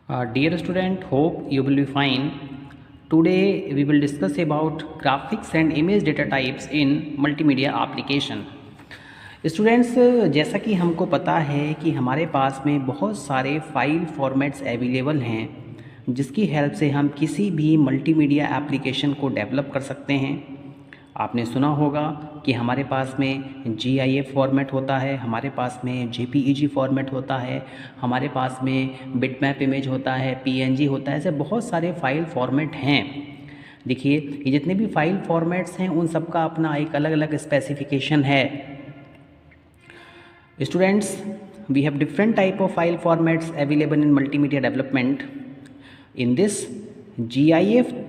Dear student, hope you will be fine. Today we will discuss about graphics and image data types in multimedia application. Students, जैसा कि हमको पता है कि हमारे पास में बहुत सारे फाइल फॉर्मेट्स अवेलेबल हैं जिसकी हेल्प से हम किसी भी मल्टीमीडिया एप्लीकेशन को डेवलप कर सकते हैं। आपने सुना होगा कि हमारे पास में GIF फॉर्मेट होता है, हमारे पास में JPEG फॉर्मेट होता है, हमारे पास में बिटमैप इमेज होता है, PNG होता है। ऐसे बहुत सारे फाइल फॉर्मेट हैं। देखिए, ये जितने भी फाइल फॉर्मेट्स हैं उन सब का अपना एक अलग अलग स्पेसिफिकेशन है। Students, we have different type of file formats available in multimedia development. In this GIF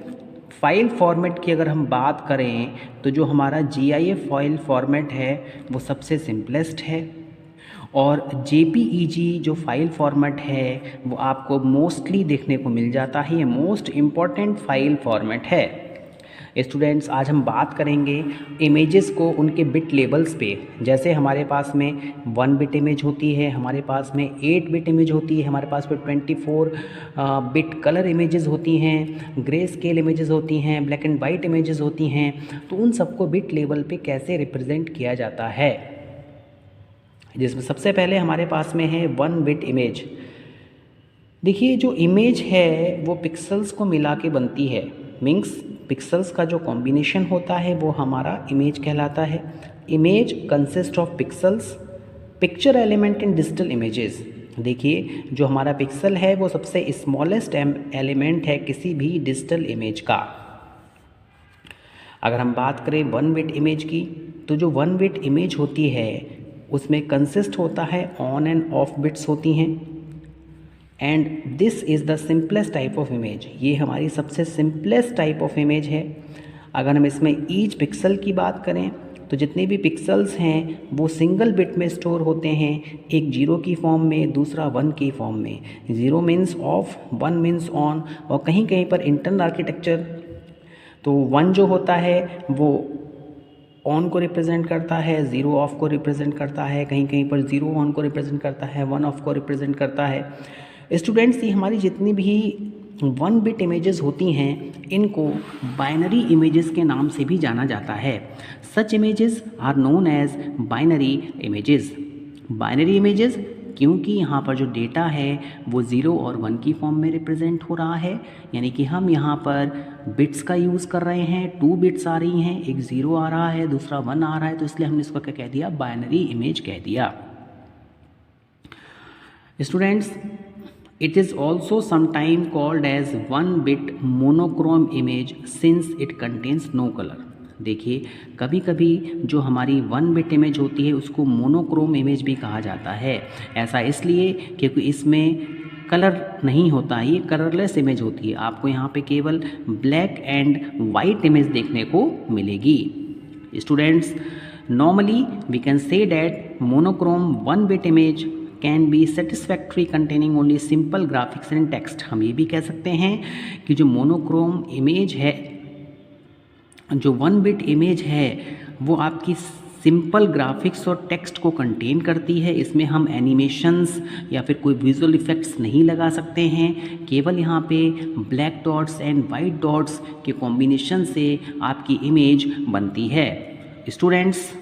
file format की अगर हम बात करें तो जो हमारा GIF फाइल फॉर्मेट है वो सबसे सिंपलेस्ट है, और JPEG जो फाइल फॉर्मेट है वो आपको मोस्टली देखने को मिल जाता है। ये मोस्ट इम्पॉर्टेंट फाइल फॉर्मेट है। स्टूडेंट्स, आज हम बात करेंगे इमेजेस को उनके बिट लेवल्स पे। जैसे हमारे पास में 1 बिट इमेज होती है, हमारे पास में 8 बिट इमेज होती है, हमारे पास में 24 बिट कलर इमेजेस होती हैं, ग्रे स्केल इमेजेस होती हैं, ब्लैक एंड वाइट इमेजेस होती हैं। तो उन सबको बिट लेवल पे कैसे रिप्रेजेंट किया जाता है, जिसमें सबसे पहले हमारे पास में है 1 बिट इमेज। देखिए, जो इमेज है वो पिक्सल्स को मिला के बनती है। मीन्स पिक्सल्स का जो कॉम्बिनेशन होता है वो हमारा इमेज कहलाता है। Image consist of pixels, picture element in digital images. देखिए, जो हमारा पिक्सल है वो सबसे स्मॉलेस्ट एलिमेंट है किसी भी डिजिटल इमेज का। अगर हम बात करें 1 बिट इमेज की, तो जो 1 बिट इमेज होती है उसमें कंसिस्ट होता है ऑन एंड ऑफ बिट्स होती हैं। And this is the simplest type of image. ये हमारी सबसे सिंपलेस्ट टाइप ऑफ इमेज है। अगर हम इसमें ईच पिक्सल की बात करें तो जितने भी पिक्सल्स हैं वो सिंगल बिट में स्टोर होते हैं, एक 0 की फॉर्म में, दूसरा 1 की फॉर्म में। 0 मीन्स ऑफ, 1 मीन्स ऑन, और कहीं कहीं पर इंटरनल आर्किटेक्चर तो 1 जो होता है वो ऑन को रिप्रेजेंट करता है, 0 ऑफ को रिप्रेजेंट करता है, कहीं कहीं पर 0 ऑन को रिप्रेजेंट करता है, 1 ऑफ को रिप्रेजेंट करता है। स्टूडेंट्स, ये हमारी जितनी भी 1 बिट इमेजेस होती हैं इनको बाइनरी इमेजेस के नाम से भी जाना जाता है। Such images are known as binary images. Binary images क्योंकि यहाँ पर जो डेटा है वो 0 और 1 की फॉर्म में रिप्रेजेंट हो रहा है, यानी कि हम यहाँ पर बिट्स का यूज़ कर रहे हैं। 2 बिट्स आ रही हैं, एक 0 आ रहा है, दूसरा 1 आ रहा है, तो इसलिए हमने इसको क्या कह दिया, बाइनरी इमेज कह दिया। Students, it is also sometimes called as 1 bit monochrome image since it contains no color। देखिए, कभी कभी जो हमारी 1 बिट इमेज होती है उसको मोनोक्रोम इमेज भी कहा जाता है। ऐसा इसलिए क्योंकि इसमें कलर नहीं होता, ये कलरलेस इमेज होती है। आपको यहाँ पे केवल ब्लैक एंड वाइट इमेज देखने को मिलेगी। Students, normally we can say that monochrome 1 bit image can be satisfactory containing only simple graphics and text. हम ये भी कह सकते हैं कि जो मोनोक्रोम इमेज है, जो 1 बिट इमेज है वो आपकी सिंपल ग्राफिक्स और टेक्स्ट को कंटेन करती है। इसमें हम एनिमेशंस या फिर कोई विजुअल इफेक्ट्स नहीं लगा सकते हैं। केवल यहाँ पे black dots and white dots के कॉम्बिनेशन से आपकी इमेज बनती है। स्टूडेंट्स,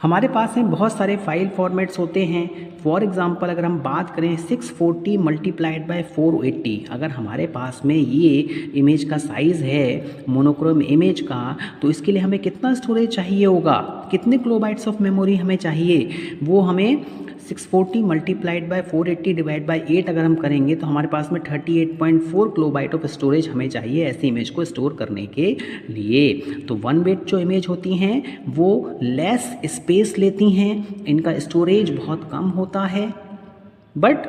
हमारे पास में बहुत सारे फाइल फॉर्मेट्स होते हैं। फॉर एग्ज़ाम्पल, अगर हम बात करें 640 मल्टीप्लाइड बाय 480, अगर हमारे पास में ये इमेज का साइज़ है मोनोक्रोम इमेज का, तो इसके लिए हमें कितना स्टोरेज चाहिए होगा, कितने किलोबाइट्स ऑफ मेमोरी हमें चाहिए, वो हमें 640 मल्टीप्लाइड बाय 480 डिवाइड बाय 8 अगर हम करेंगे तो हमारे पास में 38.4 किलोबाइट ऑफ स्टोरेज हमें चाहिए ऐसी इमेज को स्टोर करने के लिए। तो 1 बिट जो इमेज होती हैं वो लेस स्पेस लेती हैं, इनका स्टोरेज बहुत कम होता है। बट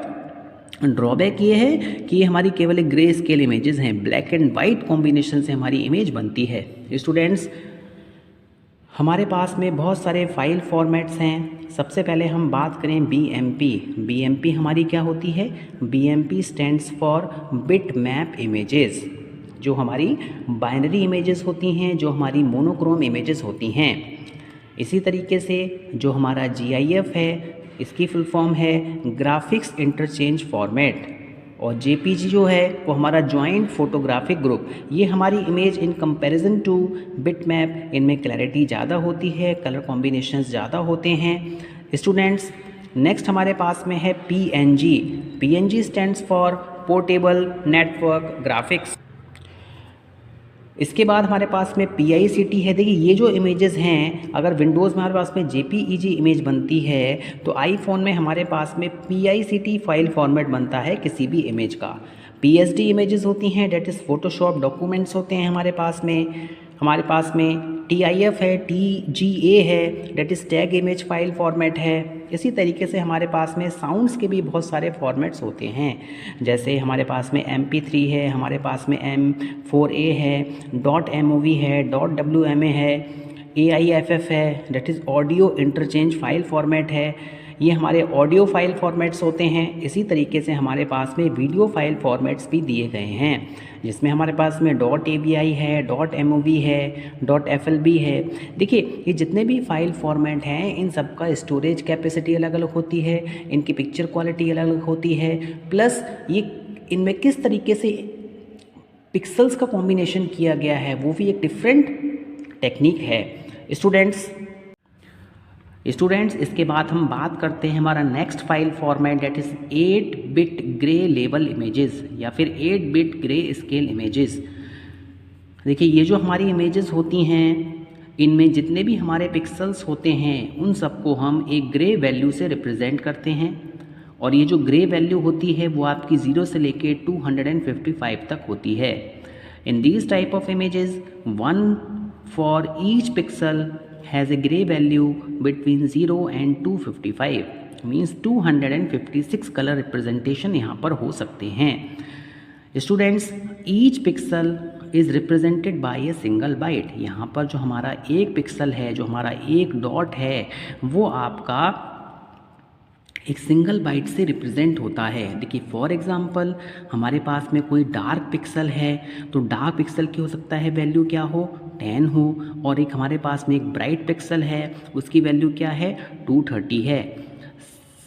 ड्रॉबैक ये है कि ये हमारी केवल एक ग्रे स्केल इमेजेस हैं, ब्लैक एंड वाइट कॉम्बिनेशन से हमारी इमेज बनती है। स्टूडेंट्स, हमारे पास में बहुत सारे फाइल फॉर्मेट्स हैं। सबसे पहले हम बात करें BMP। BMP हमारी क्या होती है, BMP stands for bit map images. जो हमारी बाइनरी इमेजेस होती हैं, जो हमारी मोनोक्रोम इमेजेस होती हैं। इसी तरीके से जो हमारा GIF है इसकी फुल फॉर्म है ग्राफिक्स इंटरचेंज फॉर्मेट। और JPG जो है वो हमारा जॉइंट फोटोग्राफिक ग्रुप। ये हमारी image in comparison to bitmap, इनमें क्लैरिटी ज़्यादा होती है, कलर कॉम्बिनेशंस ज़्यादा होते हैं। स्टूडेंट्स, नेक्स्ट हमारे पास में है PNG। PNG stands for portable network graphics. इसके बाद हमारे पास में PICT है। देखिए ये जो इमेजेस हैं, अगर विंडोज़ में हमारे पास में JPEG इमेज बनती है तो आईफोन में हमारे पास में PICT फाइल फॉर्मेट बनता है किसी भी इमेज का। PSD इमेजेस होती हैं, डेट इज़ फोटोशॉप डॉक्यूमेंट्स होते हैं हमारे पास में TIF है, TGA है, that is tag image file format है। इसी तरीके से हमारे पास में साउंड्स के भी बहुत सारे फॉर्मेट्स होते हैं, जैसे हमारे पास में MP3 है, हमारे पास में M4A है, .MOV है, .WMA है, AIFF है, that is audio interchange file format है। ये हमारे ऑडियो फाइल फॉर्मेट्स होते हैं। इसी तरीके से हमारे पास में वीडियो फाइल फॉर्मेट्स भी दिए गए हैं, जिसमें हमारे पास में .AVI है, .MOV है, .FLB है। देखिए ये जितने भी फाइल फॉर्मेट हैं इन सब का स्टोरेज कैपेसिटी अलग अलग होती है, इनकी पिक्चर क्वालिटी अलग अलग होती है, प्लस ये इनमें किस तरीके से पिक्सल्स का कॉम्बिनेशन किया गया है वो भी एक डिफरेंट टेक्निक है। स्टूडेंट्स इसके बाद हम बात करते हैं हमारा next file format, that is 8 bit grey level images या फिर 8 बिट ग्रे स्केल इमेजेस। देखिए ये जो हमारी इमेजेस होती हैं इनमें जितने भी हमारे पिक्सल्स होते हैं उन सबको हम एक ग्रे वैल्यू से रिप्रेजेंट करते हैं, और ये जो ग्रे वैल्यू होती है वो आपकी 0 से लेके 255 तक होती है। In these type of images 1 for each pixel has a gray value between 0 and 255, means 256 colour representation यहाँ पर हो सकते हैं। Students, each pixel is represented by a single byte. यहाँ पर जो हमारा एक पिक्सल है, जो हमारा एक डॉट है, वो आपका एक सिंगल बाइट से रिप्रेजेंट होता है। देखिए फॉर एग्जांपल हमारे पास में कोई डार्क पिक्सल है तो डार्क पिक्सल की हो सकता है वैल्यू क्या हो, 10 हो, और एक हमारे पास में एक ब्राइट पिक्सल है उसकी वैल्यू क्या है, 230 है।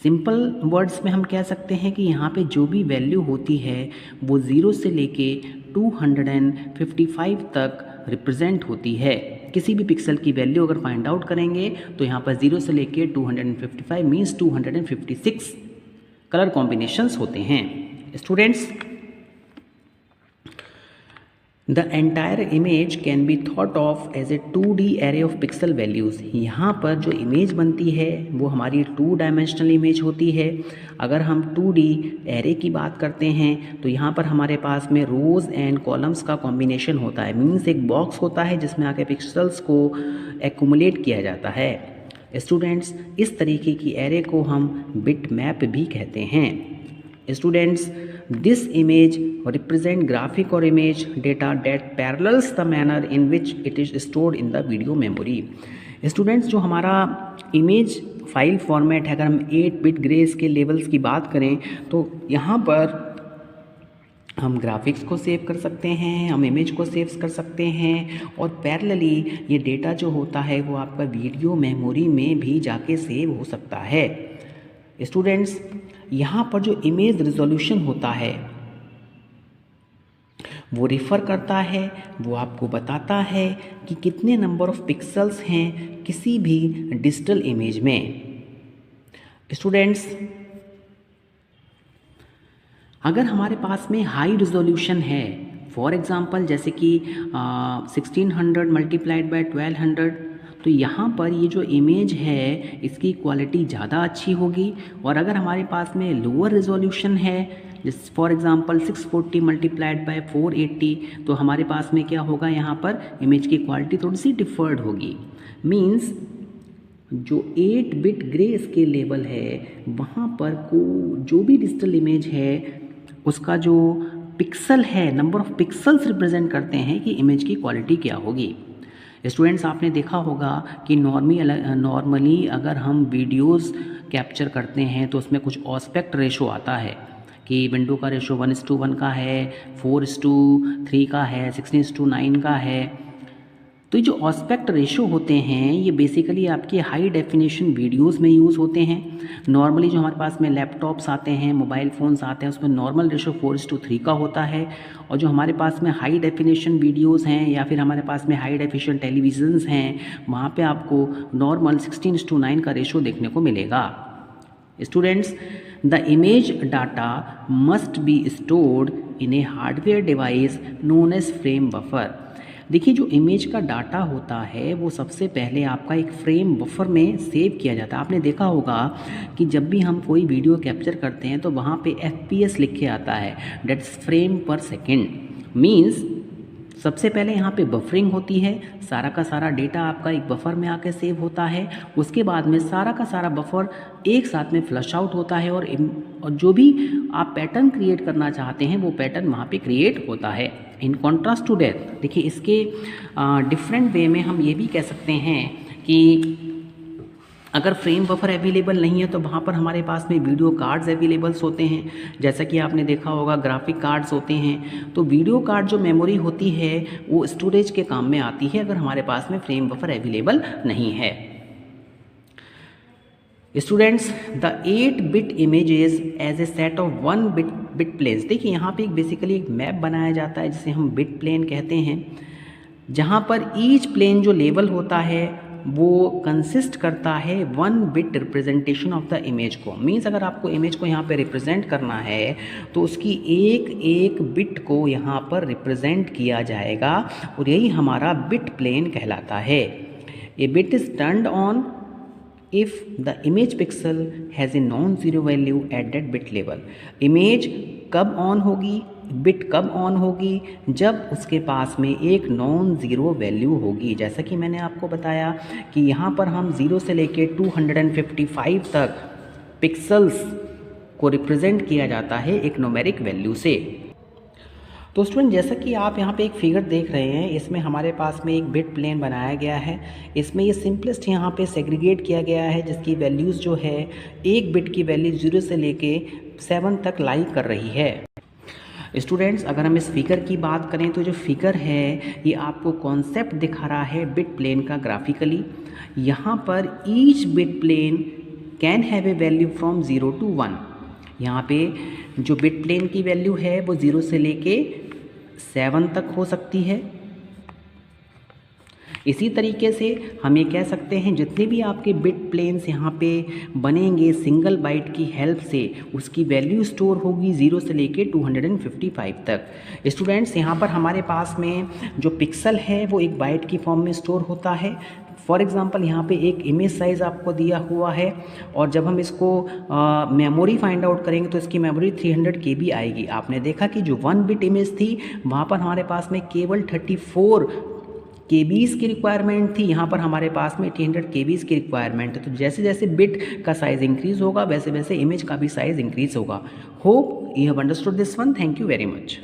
सिंपल वर्ड्स में हम कह सकते हैं कि यहाँ पे जो भी वैल्यू होती है वो 0 से लेके 255 तक रिप्रेजेंट होती है। किसी भी पिक्सल की वैल्यू अगर फाइंड आउट करेंगे तो यहाँ पर 0 से लेके 255 मीन्स 256 कलर कॉम्बिनेशंस होते हैं। Students, the entire image can be thought of as a 2D array of pixel values. यहाँ पर जो इमेज बनती है वो हमारी 2 डायमेंशनल इमेज होती है। अगर हम 2D एरे की बात करते हैं तो यहाँ पर हमारे पास में रोज़ एंड कॉलम्स का कॉम्बिनेशन होता है, मीन्स एक बॉक्स होता है जिसमें आके पिक्सल्स को एक्यूमुलेट किया जाता है। स्टूडेंट्स, इस तरीके की एरे को हम बिट मैप भी कहते हैं। Students, this image represent graphic or image data that parallels the manner in which it is stored in the video memory। Students, जो हमारा इमेज फाइल फॉर्मेट है, अगर हम 8 बिट ग्रे स्केल लेवल्स की बात करें तो यहाँ पर हम ग्राफिक्स को सेव कर सकते हैं, हम इमेज को सेव कर सकते हैं, और पैरेलली ये डेटा जो होता है वो आपका वीडियो मेमोरी में भी जाके सेव हो सकता है। स्टूडेंट्स, यहाँ पर जो इमेज रिजोल्यूशन होता है वो रिफ़र करता है, वो आपको बताता है कि कितने नंबर ऑफ पिक्सल्स हैं किसी भी डिजिटल इमेज में। स्टूडेंट्स, अगर हमारे पास में हाई रिजोल्यूशन है, फॉर एग्जांपल जैसे कि 1600 मल्टीप्लाइड बाय 1200, तो यहाँ पर ये जो इमेज है इसकी क्वालिटी ज़्यादा अच्छी होगी। और अगर हमारे पास में लोअर रिजोल्यूशन है, जैसे फॉर एग्जांपल 640 मल्टीप्लाइड बाय 480, तो हमारे पास में क्या होगा, यहाँ पर इमेज की क्वालिटी थोड़ी सी डिफर्ड होगी। मीन्स जो 8 बिट ग्रे स्केल लेवल है वहाँ पर को जो भी डिजिटल इमेज है उसका जो पिक्सल है, नंबर ऑफ पिक्सल्स रिप्रेजेंट करते हैं कि इमेज की क्वालिटी क्या होगी। स्टूडेंट्स, आपने देखा होगा कि नॉर्मली अगर हम वीडियोस कैप्चर करते हैं तो उसमें कुछ ऑस्पेक्ट रेशो आता है कि विंडो का रेशो 1:1 का है, 4:3 का है, 16:9 का है। तो जो ऑस्पेक्ट रेशो होते हैं ये बेसिकली आपके हाई डेफिनेशन वीडियोस में यूज़ होते हैं। नॉर्मली जो हमारे पास में लैपटॉप्स आते हैं, मोबाइल फ़ोन्स आते हैं, उसमें नॉर्मल रेशो 4:3 का होता है। और जो हमारे पास में हाई डेफिनेशन वीडियोस हैं या फिर हमारे पास में हाई डेफिनेशन टेलीविज़न्स हैं, वहाँ पे आपको नॉर्मल 16:9 का रेशो देखने को मिलेगा। Students, the image data must be stored in a hardware device known as frame buffer. देखिए, जो इमेज का डाटा होता है वो सबसे पहले आपका एक फ्रेम बफर में सेव किया जाता है। आपने देखा होगा कि जब भी हम कोई वीडियो कैप्चर करते हैं तो वहाँ पे FPS लिख के आता है, दैट्स फ्रेम पर सेकेंड। मीन्स सबसे पहले यहाँ पे बफरिंग होती है, सारा का सारा डेटा आपका एक बफर में आके सेव होता है। उसके बाद में सारा का सारा बफर एक साथ में फ्लश आउट होता है और जो भी आप पैटर्न क्रिएट करना चाहते हैं वो पैटर्न वहाँ पे क्रिएट होता है। इन कॉन्ट्रास्ट टू दैट, देखिए इसके डिफरेंट वे में हम ये भी कह सकते हैं कि अगर फ्रेम बफर अवेलेबल नहीं है तो वहाँ पर हमारे पास में वीडियो कार्ड्स अवेलेबल्स होते हैं। जैसा कि आपने देखा होगा ग्राफिक कार्ड्स होते हैं। तो वीडियो कार्ड जो मेमोरी होती है वो स्टोरेज के काम में आती है अगर हमारे पास में फ्रेम बफर अवेलेबल नहीं है। Students, the 8 bit images as a set of 1 bit planes. देखिए यहाँ पे बेसिकली एक मैप बनाया जाता है जिसे हम बिट प्लेन कहते हैं, जहाँ पर ईच प्लेन जो लेवल होता है वो कंसिस्ट करता है 1 bit representation of the image को। मीन्स अगर आपको इमेज को यहाँ पे रिप्रेजेंट करना है तो उसकी एक एक बिट को यहाँ पर रिप्रेजेंट किया जाएगा और यही हमारा बिट प्लेन कहलाता है। ए bit is turned on if the image pixel has a non-zero value at that bit level। Image कब ऑन होगी, बिट कब ऑन होगी, जब उसके पास में एक नॉन ज़ीरो वैल्यू होगी। जैसा कि मैंने आपको बताया कि यहाँ पर हम 0 से लेके 255 तक पिक्सल्स को रिप्रेजेंट किया जाता है एक न्यूमेरिक वैल्यू से। तो स्टूडेंट, जैसा कि आप यहाँ पे एक फिगर देख रहे हैं, इसमें हमारे पास में एक बिट प्लेन बनाया गया है। इसमें ये सिंपलेस्ट यहाँ पे सेग्रीगेट किया गया है जिसकी वैल्यूज़ जो है एक बिट की वैल्यू 0 से लेके 7 तक लाई कर रही है। स्टूडेंट्स, अगर हम इस फिगर की बात करें तो जो फिगर है ये आपको कॉन्सेप्ट दिखा रहा है बिट प्लेन का ग्राफिकली। यहाँ पर each bit plane can have a value from 0 to 1। यहाँ पे जो बिट प्लेन की वैल्यू है वो 0 से लेके 7 तक हो सकती है। इसी तरीके से हम ये कह सकते हैं जितने भी आपके बिट प्लेन्स यहाँ पे बनेंगे सिंगल बाइट की हेल्प से, उसकी वैल्यू स्टोर होगी 0 से लेके 255 तक। स्टूडेंट्स, यहाँ पर हमारे पास में जो पिक्सल है वो एक बाइट की फॉर्म में स्टोर होता है। फॉर एग्ज़ाम्पल यहाँ पे एक इमेज साइज़ आपको दिया हुआ है और जब हम इसको मेमोरी फाइंड आउट करेंगे तो इसकी मेमोरी 300 KB आएगी। आपने देखा कि जो 1 बिट इमेज थी वहाँ पर हमारे पास में केवल 34 KBs की रिक्वायरमेंट थी, यहाँ पर हमारे पास में 300 KBs की रिक्वायरमेंट है। तो जैसे जैसे बिट का साइज़ इंक्रीज़ होगा वैसे वैसे इमेज का भी साइज़ इंक्रीज़ होगा। Hope you have understood this one. Thank you very much.